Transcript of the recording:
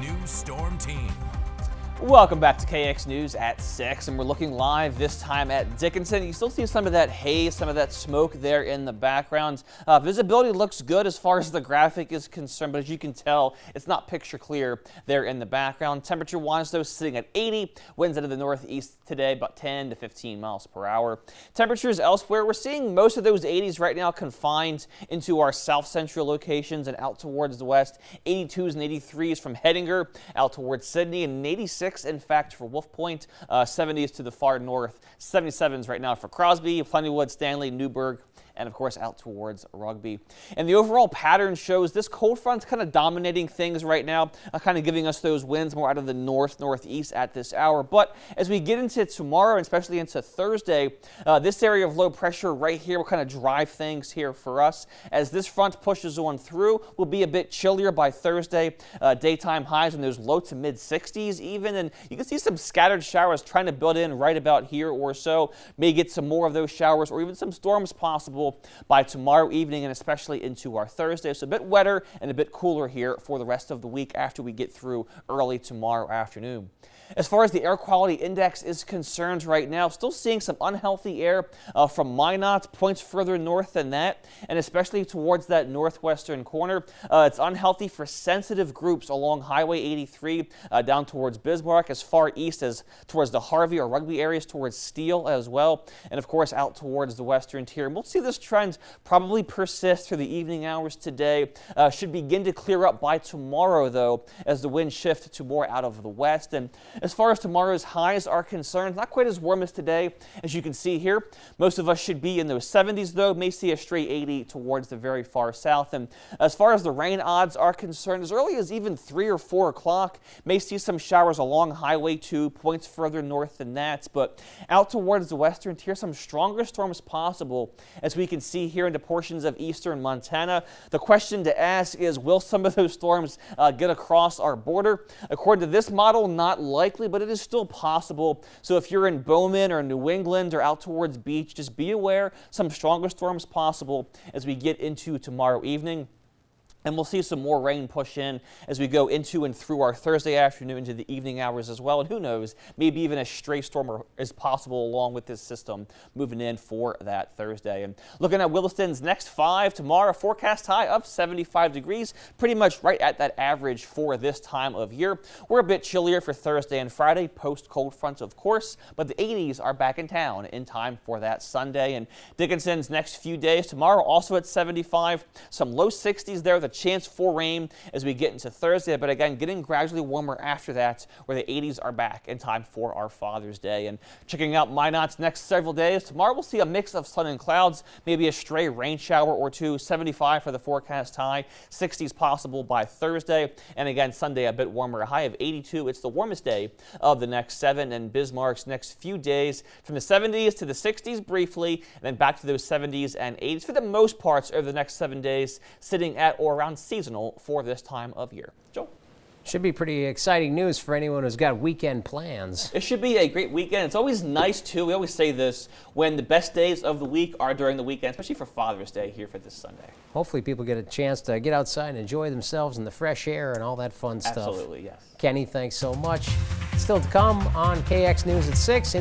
News Storm Team. Welcome back to KX News at 6, and we're looking live this time at Dickinson. You still see some of that haze, some of that smoke there in the background. Visibility looks good as far as the graphic is concerned, but as you can tell, it's not picture clear there in the background. Temperature-wise, though, sitting at 80. Winds out of the northeast today, about 10 to 15 miles per hour. Temperatures elsewhere, we're seeing most of those 80s right now confined into our south central locations and out towards the west. 82s and 83s from Hettinger out towards Sydney, and 86 in fact for Wolf Point, 70s to the far north, 77s right now for Crosby, Plentywood, Stanley, Newburgh, and of course out towards Rugby. And the overall pattern shows this cold front's kind of dominating things right now, kind of giving us those winds more out of the northeast at this hour. But as we get into tomorrow, and especially into Thursday, this area of low pressure right here will kind of drive things here for us. As this front pushes on through, we'll be a bit chillier by Thursday. Daytime highs in those low to mid 60s even, and you can see some scattered showers trying to build in right about here or so. May get some more of those showers or even some storms possible by tomorrow evening and especially into our Thursday. So a bit wetter and a bit cooler here for the rest of the week after we get through early tomorrow afternoon. As far as the air quality index is concerned right now, still seeing some unhealthy air from Minot, points further north than that, and especially towards that northwestern corner. It's unhealthy for sensitive groups along Highway 83 down towards Bismarck, as far east as towards the Harvey or Rugby areas, towards Steele as well, and of course out towards the western tier. And we'll see this trend probably persist through the evening hours today. Should begin to clear up by tomorrow, though, as the winds shift to more out of the west. And as far as tomorrow's highs are concerned, not quite as warm as today, as you can see here. Most of us should be in those 70s, though. May see a straight 80 towards the very far south. And as far as the rain odds are concerned, as early as even 3 or 4 o'clock, may see some showers along Highway 2, points further north than that. But out towards the western tier, some stronger storms possible, as we can see here into portions of eastern Montana. The question to ask is, will some of those storms get across our border? According to this model, not likely, but it is still possible. So if you're in Bowman or New England or out towards Beach, just be aware some stronger storms possible as we get into tomorrow evening. And we'll see some more rain push in as we go into and through our Thursday afternoon into the evening hours as well. And who knows, maybe even a stray storm is possible along with this system moving in for that Thursday. And looking at Williston's next 5 tomorrow, forecast high of 75 degrees, pretty much right at that average for this time of year. We're a bit chillier for Thursday and Friday, post cold fronts, of course, but the 80s are back in town in time for that Sunday. And Dickinson's next few days tomorrow also at 75, some low 60s there. The chance for rain as we get into Thursday, but again, getting gradually warmer after that, where the 80s are back in time for our Father's Day. And checking out Minot's next several days, tomorrow we'll see a mix of sun and clouds, maybe a stray rain shower or two. 75 for the forecast high, 60s possible by Thursday, and again, Sunday a bit warmer, a high of 82. It's the warmest day of the next 7, and Bismarck's next few days from the 70s to the 60s briefly, and then back to those 70s and 80s for the most parts over the next 7 days, sitting at or around seasonal for this time of year. Joel? Should be pretty exciting news for anyone who's got weekend plans. It should be a great weekend. It's always nice, too. We always say this when the best days of the week are during the weekend, especially for Father's Day here for this Sunday. Hopefully people get a chance to get outside and enjoy themselves in the fresh air and all that fun stuff. Absolutely, yes. Kenny, thanks so much. Still to come on KX News at 6.